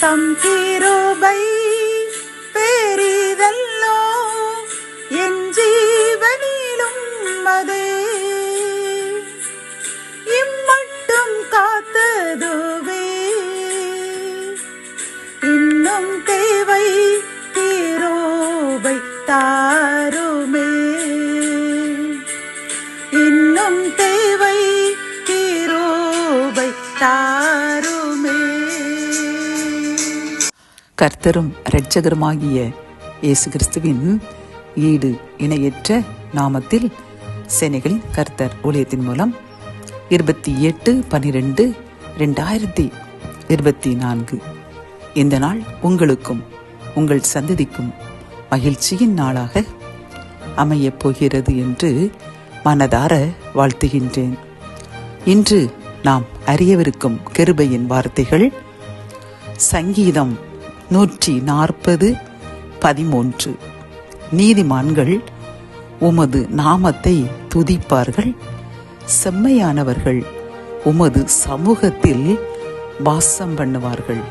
தம் கிருபை பெரிதல்லோ, என் ஜீவனிலும் அதே இம்மட்டும் காத்ததுவே. இன்னும் தேவை கிருபை தாருமே, இன்னும் தேவை கிருபை தாருமே. கர்த்தரும் இரட்சகருமாகிய இயேசு கிறிஸ்துவின் ஈடு இணையற்ற நாமத்தில் சேனைகளின் கர்த்தர் ஊழியத்தின் மூலம் 28/12/2024 இந்த நாள் உங்களுக்கும் உங்கள் சந்ததிக்கும் மகிழ்ச்சியின் நாளாக அமையப் போகிறது என்று மனதார வாழ்த்துகின்றேன். இன்று நாம் அறியவிருக்கும் கிருபையின் வார்த்தைகள் சங்கீதம் 140:13. நீதிமான்கள் உமது நாமத்தை துதிப்பார்கள், செம்மையானவர்கள் உமது சமூகத்தில் வாசம் பண்ணுவார்கள்.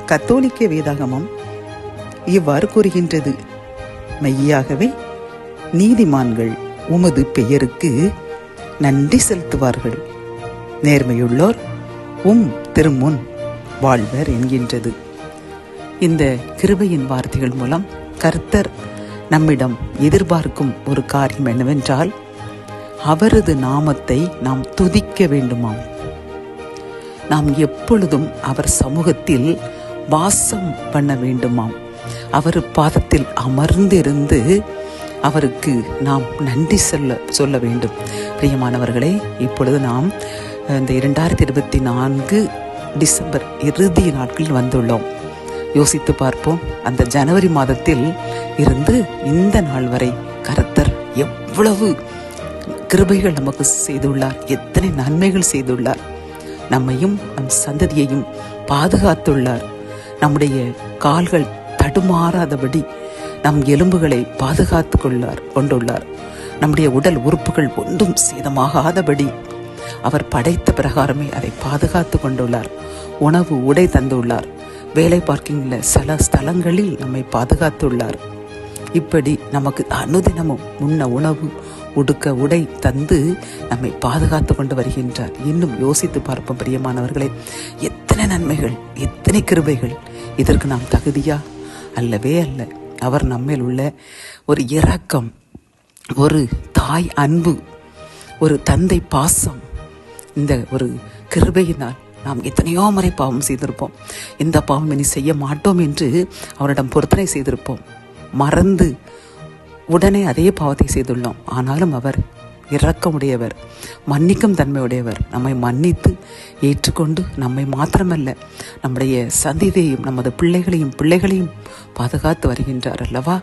கத்தோலிக்க வேதாகமம் இவ்வாறு கூறுகின்றது, மெய்யாகவே நீதிமான்கள் உமது பெயருக்கு நன்றி செலுத்துவார்கள், நேர்மையுள்ளோர் திருமுன் வாழ்வர் என்கின்றது. இந்த கிருபையின் வார்த்தைகள் மூலம் கர்த்தர் நம்மிடம் எதிர்பார்க்கும் ஒரு காரியம் என்னவென்றால், அவரது நாமத்தை நாம் துதிக்க வேண்டுமாம். நாம் எப்பொழுதும் அவர் சமூகத்தில் வாசம் பண்ண வேண்டுமாம். அவர் பாதத்தில் அமர்ந்திருந்து அவருக்கு நாம் நன்றி சொல்ல வேண்டும். பிரியமானவர்களே, இப்பொழுது நாம் இந்த 2024 டிசம்பர் இறுதி நாட்களில் வந்துள்ளோம். யோசித்து பார்ப்போம், அந்த ஜனவரி மாதத்தில் இருந்து இந்த நாள் வரை கர்த்தர் எவ்வளவு கிருபைகள் நமக்கு செய்துள்ளார், எத்தனை நன்மைகள் செய்துள்ளார். நம்மையும் நம் சந்ததியையும் பாதுகாத்துள்ளார். நம்முடைய கால்கள் தடுமாறாதபடி நம் எலும்புகளை பாதுகாத்து கொண்டுள்ளார். நம்முடைய உடல் உறுப்புகள் ஒன்றும் சேதமாகாதபடி அவர் படைத்த பிரகாரமே அதை பாதுகாத்து கொண்டுள்ளார். உணவு உடை தந்துள்ளார். வேலை பார்க்கின்ற சில ஸ்தலங்களில் நம்மை பாதுகாத்துள்ளார். இப்படி நமக்கு அனுதினமும் உண்ண உணவு, உடுக்க உடை தந்து நம்மை பாதுகாத்து கொண்டு வருகின்றார். இன்னும் யோசித்து பார்ப்போம் பிரியமானவர்களே, எத்தனை நன்மைகள், எத்தனை கிருபைகள். இதற்கு நாம் தகுதியா? அல்லவே அல்ல. அவர் நம்மேல் உள்ள ஒரு இரக்கம், ஒரு தாய் அன்பு, ஒரு தந்தை பாசம், இந்த ஒரு கிருபையினால் நாம் எத்தனையோ முறை பாவம் செய்திருப்போம். இந்த பாவம் இனி செய்ய மாட்டோம் என்று அவரிடம் பொருத்தனை செய்திருப்போம். மறந்து உடனே அதே பாவத்தை செய்துள்ளோம். ஆனாலும் அவர் இரக்கமுடையவர், மன்னிக்கும் தன்மையுடையவர். நம்மை மன்னித்து ஏற்றுக்கொண்டு நம்மை மாத்திரமல்ல, நம்முடைய சந்ததியையும் நமது பிள்ளைகளையும் பாதுகாத்து வருகின்றார் அல்லவா,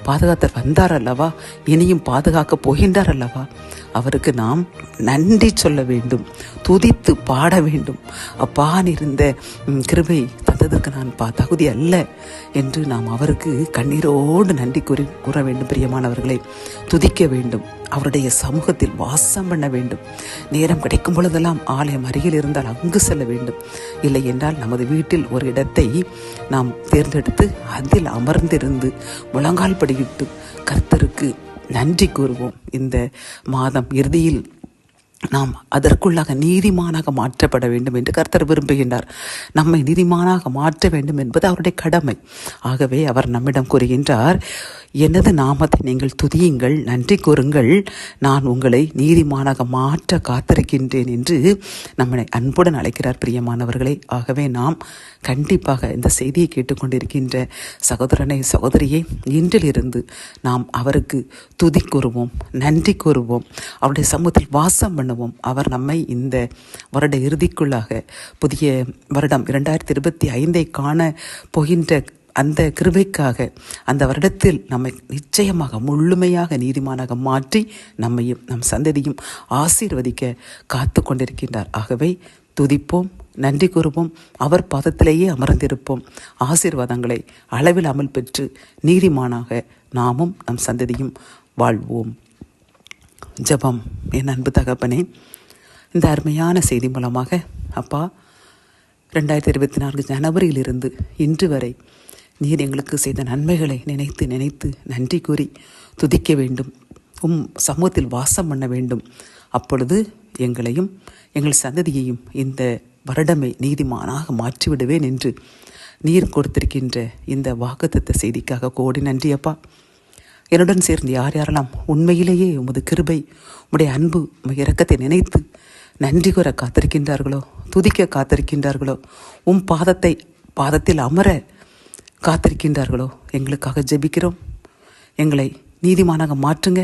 பாதுகாத்து வந்தார் அல்லவா, இனியும் பாதுகாக்க போகின்றார் அல்லவா. அவருக்கு நாம் நன்றி சொல்ல வேண்டும், துதித்து பாட வேண்டும். அப்பா, இருந்த கிருபை தந்ததற்கு நான் தகுதி அல்ல என்று நாம் அவருக்கு கண்ணீரோடு நன்றி கூற வேண்டும். பிரியமானவர்களை, துதிக்க வேண்டும், அவருடைய சமூகத்தில் வாசம் பண்ண வேண்டும். நேரம் கிடைக்கும் பொழுதெல்லாம் ஆலயம் அருகில் இருந்தால் அங்கு செல்ல வேண்டும். இல்லை என்றால் நமது வீட்டில் ஒரு இடத்தை நாம் தேர்ந்தெடுத்து அதில் அமர்ந்திருந்து முழங்கால் படியிட்டு கர்த்தருக்கு நன்றி கூறுவோம். இந்த மாதம் இறுதியில் நாம் அதற்குள்ளாக நீதிமானாக மாற்றப்பட வேண்டும் என்று கர்த்தர் விரும்புகின்றார். நம்மை நீதிமானாக மாற்ற வேண்டும் என்பது அவருடைய கடமை. ஆகவே அவர் நம்மிடம் கூறுகின்றார், எனது நாமத்தை நீங்கள் துதியுங்கள், நன்றி கூறுங்கள், நான் உங்களை நீதிமானாக மாற்ற காத்திருக்கின்றேன் என்று நம்மை அன்புடன் அழைக்கிறார். பிரியமானவர்களே, ஆகவே நாம் கண்டிப்பாக இந்த செய்தியை கேட்டுக்கொண்டிருக்கின்ற சகோதரனை சகோதரியை இன்றிலிருந்து நாம் அவருக்கு துதி கூறுவோம், நன்றி கூறுவோம், அவருடைய சமூகத்தில் வாசம் பண்ணுவோம். அவர் நம்மை இந்த வருட இறுதிக்குள்ளாக புதிய வருடம் 2025 காண போகின்ற அந்த கிருபைக்காக அந்த வருடத்தில் நம்மை நிச்சயமாக முழுமையாக நீதிமானாக மாற்றி நம்மையும் நம் சந்ததியும் ஆசீர்வதிக்க காத்து கொண்டிருக்கின்றார். ஆகவே துதிப்போம், நன்றி கூறுவோம், அவர் பாதத்திலேயே அமர்ந்திருப்போம். ஆசீர்வாதங்களை அளவில்லாமல் பெற்று நீதிமானாக நாமும் நம் சந்ததியும் வாழ்வோம். ஜெபம். என் அன்பு தகப்பனே, இந்த அருமையான செய்தி மூலமாக அப்பா, 2024 ஜனவரியிலிருந்து இன்று வரை நீர் எங்களுக்கு செய்த நன்மைகளை நினைத்து நினைத்து நன்றி கூறி துதிக்க வேண்டும். சமூகத்தில் வாசம் பண்ண வேண்டும். அப்பொழுது எங்களையும் எங்கள் சந்ததியையும் இந்த வருடமே நீதிமானாக மாற்றிவிடுவேன் என்று நீர் கொடுத்திருக்கின்ற இந்த வாக்குத்தத்த செய்திக்காக கோடி நன்றி அப்பா. என்னுடன் சேர்ந்து யார் யாரெல்லாம் உண்மையிலேயே உமது கிருபை, உம்முடைய அன்பு, இரக்கத்தை நினைத்து நன்றி கூற காத்திருக்கின்றார்களோ, துதிக்க காத்திருக்கின்றார்களோ, பாதத்தில் அமர காத்திருக்கின்றார்களோ, எங்களுக்காக ஜெபிக்கிறோம். எங்களை நீதிமானாக மாற்றுங்க.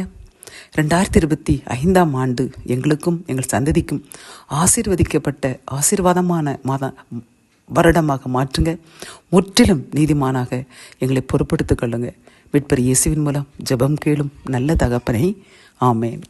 2025 ஆண்டு எங்களுக்கும் எங்கள் சந்ததிக்கும் ஆசீர்வாதமான வருடமாக மாற்றுங்க. முற்றிலும் நீதிமானாக எங்களை பொறுப்படுத்திக் கொள்ளுங்க. மீட்பர் இயேசுவின் மூலம் ஜெபம் கேளும் நல்ல தகப்பனே, ஆமேன்.